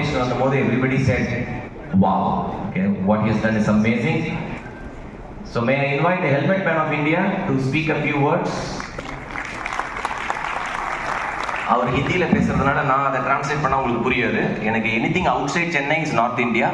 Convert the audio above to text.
nomination வந்தபோது everybody said, wow, okay, what he has done is amazing. So may I invite the Helmet Man of India to speak a few words. அவர் ஹிந்தியில் பேசுறதுனால நான் அதை translate பண்ணால் உங்களுக்கு புரியாது. எனக்கு anything outside Chennai is north India.